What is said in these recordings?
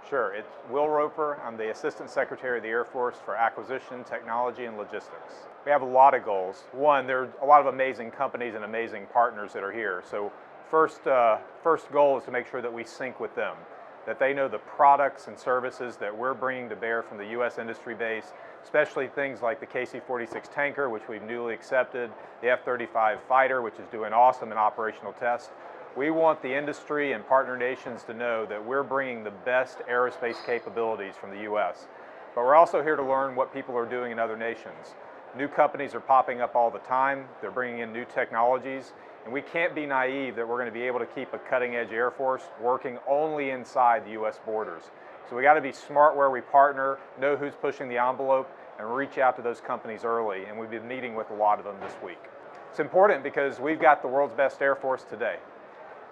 Sure, it's Will Roper. I'm the Assistant Secretary of the Air Force for Acquisition, Technology, and Logistics. We have a lot of goals. One, there are a lot of amazing companies and amazing partners that are here. So first goal is to make sure that we sync with them, that they know the products and services that we're bringing to bear from the U.S. industry base, especially things like the KC-46 tanker, which we've newly accepted, the F-35 fighter, which is doing awesome in operational tests. We want the industry and partner nations to know that we're bringing the best aerospace capabilities from the U.S. But we're also here to learn what people are doing in other nations. New companies are popping up all the time. They're bringing in new technologies. And we can't be naive that we're going to be able to keep a cutting-edge Air Force working only inside the U.S. borders. So we got to be smart where we partner, know who's pushing the envelope, and reach out to those companies early. And we've been meeting with a lot of them this week. It's important because we've got the world's best Air Force today.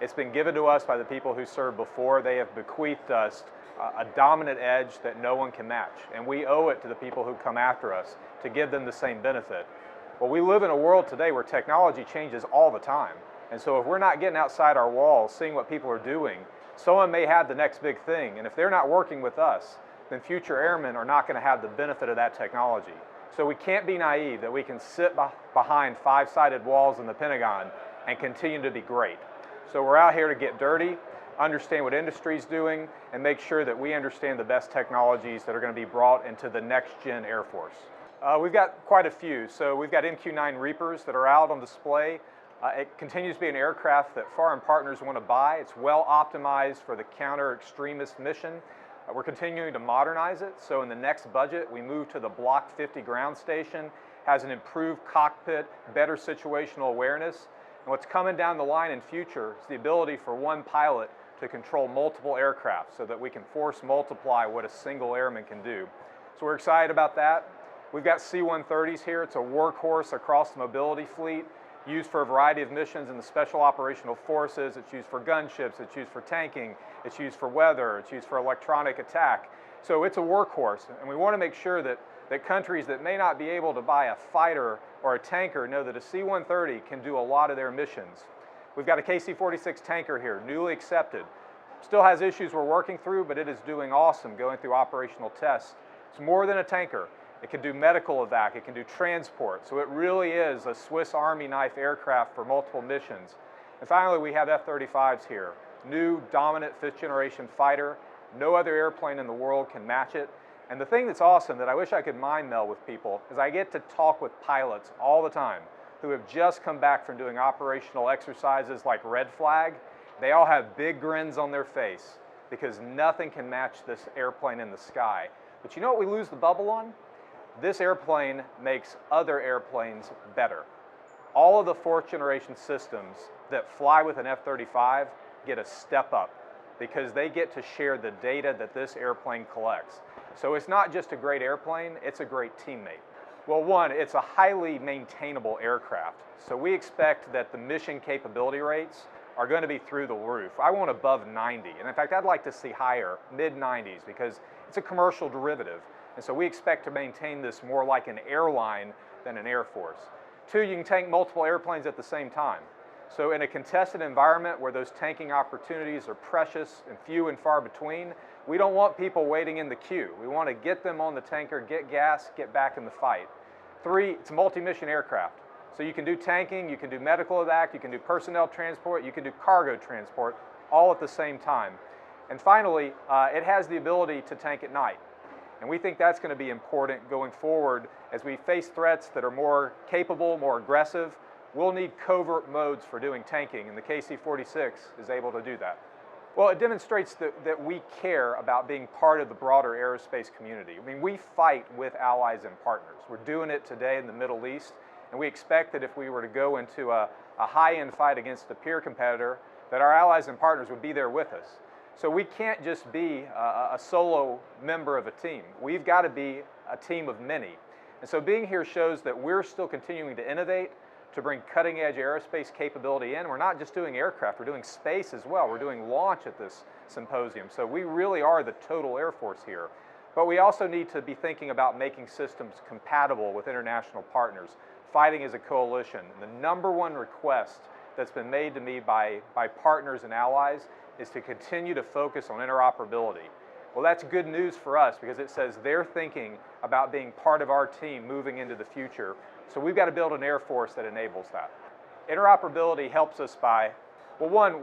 It's been given to us by the people who served before. They have bequeathed us a dominant edge that no one can match. And we owe it to the people who come after us to give them the same benefit. Well, we live in a world today where technology changes all the time. And so if we're not getting outside our walls, seeing what people are doing, someone may have the next big thing. And if they're not working with us, then future airmen are not going to have the benefit of that technology. So we can't be naive that we can sit behind five-sided walls in the Pentagon and continue to be great. So we're out here to get dirty, understand what industry's doing, and make sure that we understand the best technologies that are going to be brought into the next-gen Air Force. We've got quite a few. So we've got MQ-9 Reapers that are out on display. It continues to be an aircraft that foreign partners want to buy. It's well optimized for the counter-extremist mission. We're continuing to modernize it. So in the next budget, we move to the Block 50 ground station, has an improved cockpit, better situational awareness. And what's coming down the line in future is the ability for one pilot to control multiple aircraft so that we can force multiply what a single airman can do. So we're excited about that. We've got C-130s here. It's a workhorse across the mobility fleet, used for a variety of missions in the Special Operational Forces. It's used for gunships, it's used for tanking, it's used for weather, it's used for electronic attack. So it's a workhorse, and we want to make sure that countries that may not be able to buy a fighter or a tanker know that a C-130 can do a lot of their missions. We've got a KC-46 tanker here, newly accepted. Still has issues we're working through, but it is doing awesome going through operational tests. It's more than a tanker. It can do medical evac, it can do transport. So it really is a Swiss Army knife aircraft for multiple missions. And finally, we have F-35s here. New, dominant, fifth-generation fighter. No other airplane in the world can match it. And the thing that's awesome that I wish I could mind meld with people is I get to talk with pilots all the time who have just come back from doing operational exercises like Red Flag. They all have big grins on their face because nothing can match this airplane in the sky. But you know what we lose the bubble on? This airplane makes other airplanes better. All of the fourth generation systems that fly with an F-35 get a step up because they get to share the data that this airplane collects. So it's not just a great airplane, it's a great teammate. Well, one, it's a highly maintainable aircraft. So we expect that the mission capability rates are going to be through the roof. I want above 90, and in fact, I'd like to see higher, mid-90s, because it's a commercial derivative. And so we expect to maintain this more like an airline than an Air Force. Two, you can tank multiple airplanes at the same time. So in a contested environment where those tanking opportunities are precious and few and far between, we don't want people waiting in the queue. We want to get them on the tanker, get gas, get back in the fight. Three, it's a multi-mission aircraft. So you can do tanking, you can do medical evac, you can do personnel transport, you can do cargo transport, all at the same time. And finally, it has the ability to tank at night. And we think that's going to be important going forward as we face threats that are more capable, more aggressive. We'll need covert modes for doing tanking, and the KC-46 is able to do that. Well, it demonstrates that we care about being part of the broader aerospace community. I mean, we fight with allies and partners. We're doing it today in the Middle East, and we expect that if we were to go into a high-end fight against a peer competitor, that our allies and partners would be there with us. So we can't just be a solo member of a team. We've got to be a team of many. And so being here shows that we're still continuing to innovate, to bring cutting-edge aerospace capability in. We're not just doing aircraft, we're doing space as well. We're doing launch at this symposium. So we really are the total Air Force here. But we also need to be thinking about making systems compatible with international partners, fighting as a coalition. The number one request that's been made to me by partners and allies is to continue to focus on interoperability. Well, that's good news for us because it says they're thinking about being part of our team moving into the future. So we've got to build an Air Force that enables that. Interoperability helps us by, well, one,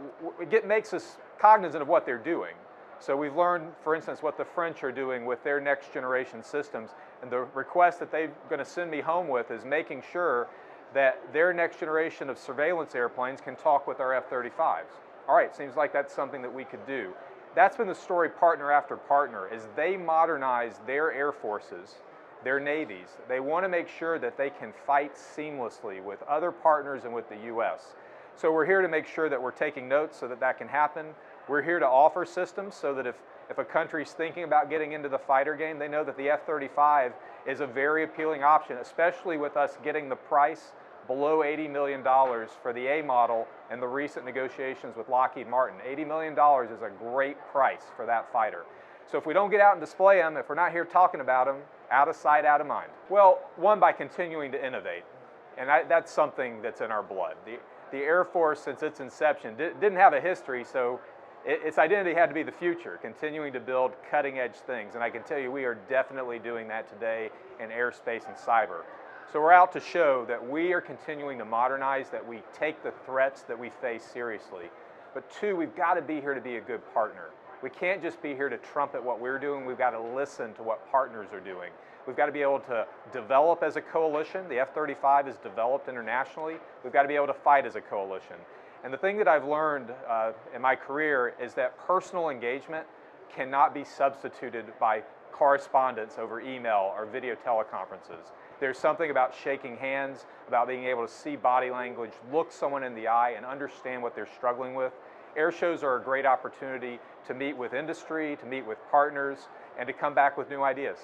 it makes us cognizant of what they're doing. So we've learned, for instance, what the French are doing with their next generation systems, and the request that they're going to send me home with is making sure that their next generation of surveillance airplanes can talk with our F-35s. All right, seems like that's something that we could do. That's been the story partner after partner, is they modernize their air forces, their navies. They want to make sure that they can fight seamlessly with other partners and with the US. So we're here to make sure that we're taking notes so that that can happen. We're here to offer systems so that if a country's thinking about getting into the fighter game, they know that the F-35 is a very appealing option, especially with us getting the price below $80 million for the A model in the recent negotiations with Lockheed Martin. $80 million is a great price for that fighter. So if we don't get out and display them, if we're not here talking about them, out of sight, out of mind. Well, one, by continuing to innovate, and that's something that's in our blood. The Air Force, since its inception, didn't have a history, so its identity had to be the future, continuing to build cutting-edge things, and I can tell you we are definitely doing that today in airspace and cyber. So we're out to show that we are continuing to modernize, that we take the threats that we face seriously. But two, we've got to be here to be a good partner. We can't just be here to trumpet what we're doing, we've got to listen to what partners are doing. We've got to be able to develop as a coalition. The F-35 is developed internationally. We've got to be able to fight as a coalition. And the thing that I've learned in my career is that personal engagement cannot be substituted by correspondence over email or video teleconferences. There's something about shaking hands, about being able to see body language, look someone in the eye and understand what they're struggling with. Air shows are a great opportunity to meet with industry, to meet with partners, and to come back with new ideas.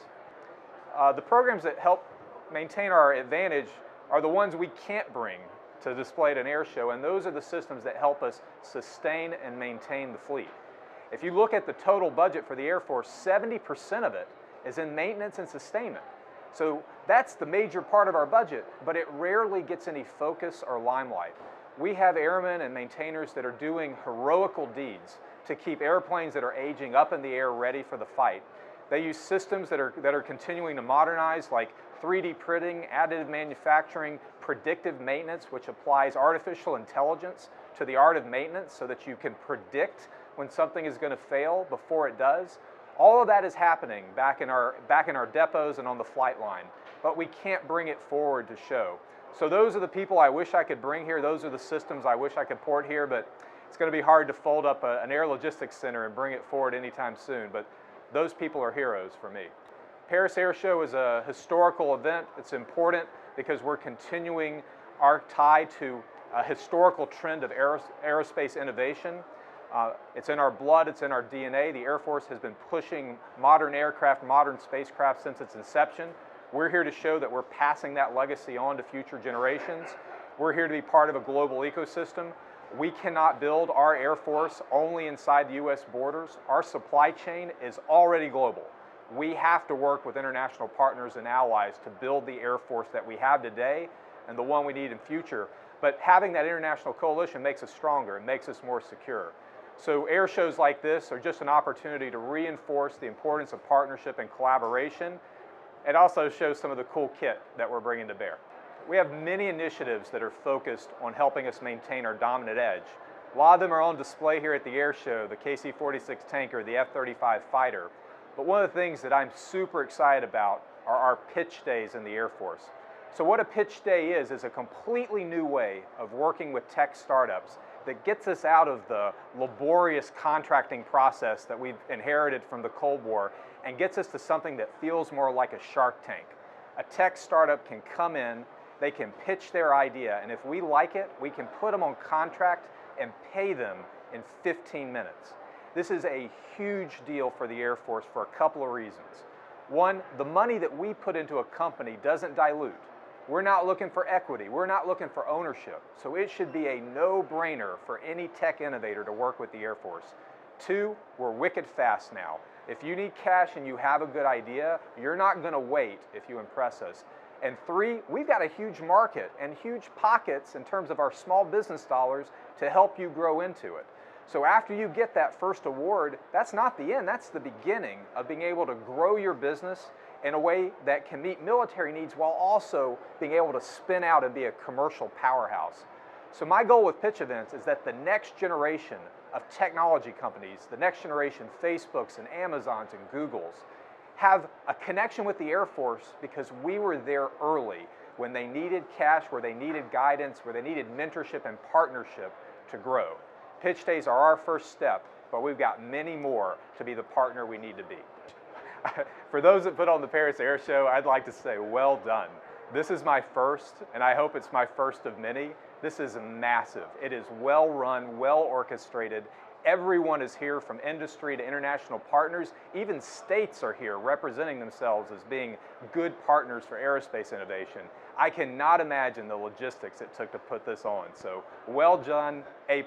The programs that help maintain our advantage are the ones we can't bring to display at an air show, and those are the systems that help us sustain and maintain the fleet. If you look at the total budget for the Air Force, 70% of it is in maintenance and sustainment. So that's the major part of our budget, but it rarely gets any focus or limelight. We have airmen and maintainers that are doing heroical deeds to keep airplanes that are aging up in the air ready for the fight. They use systems that are continuing to modernize, like 3D printing, additive manufacturing, predictive maintenance, which applies artificial intelligence to the art of maintenance so that you can predict when something is going to fail before it does. All of that is happening back in our depots and on the flight line, but we can't bring it forward to show. So those are the people I wish I could bring here. Those are the systems I wish I could port here, but it's going to be hard to fold up an air logistics center and bring it forward anytime soon, but those people are heroes for me. Paris Air Show is a historical event. It's important because we're continuing our tie to a historical trend of aerospace innovation. It's in our blood, it's in our DNA. The Air Force has been pushing modern aircraft, modern spacecraft since its inception. We're here to show that we're passing that legacy on to future generations. We're here to be part of a global ecosystem. We cannot build our Air Force only inside the US borders. Our supply chain is already global. We have to work with international partners and allies to build the Air Force that we have today and the one we need in future. But having that international coalition makes us stronger, it makes us more secure. So air shows like this are just an opportunity to reinforce the importance of partnership and collaboration. It also shows some of the cool kit that we're bringing to bear. We have many initiatives that are focused on helping us maintain our dominant edge. A lot of them are on display here at the air show, the KC-46 tanker, the F-35 fighter. But one of the things that I'm super excited about are our pitch days in the Air Force. So what a pitch day is a completely new way of working with tech startups that gets us out of the laborious contracting process that we've inherited from the Cold War and gets us to something that feels more like a Shark Tank. A tech startup can come in, they can pitch their idea, and if we like it, we can put them on contract and pay them in 15 minutes. This is a huge deal for the Air Force for a couple of reasons. One, the money that we put into a company doesn't dilute. We're not looking for equity, we're not looking for ownership, so it should be a no-brainer for any tech innovator to work with the Air Force. Two, we're wicked fast now. If you need cash and you have a good idea, you're not going to wait if you impress us. And three, we've got a huge market and huge pockets in terms of our small business dollars to help you grow into it. So after you get that first award, that's not the end, that's the beginning of being able to grow your business in a way that can meet military needs while also being able to spin out and be a commercial powerhouse. So my goal with pitch events is that the next generation of technology companies, the next generation Facebooks and Amazons and Googles, have a connection with the Air Force because we were there early when they needed cash, where they needed guidance, where they needed mentorship and partnership to grow. Pitch days are our first step, but we've got many more to be the partner we need to be. For those that put on the Paris Air Show, I'd like to say well done. This is my first, and I hope it's my first of many. This is massive. It is well run, well orchestrated. Everyone is here from industry to international partners. Even states are here representing themselves as being good partners for aerospace innovation. I cannot imagine the logistics it took to put this on. So well done, A+.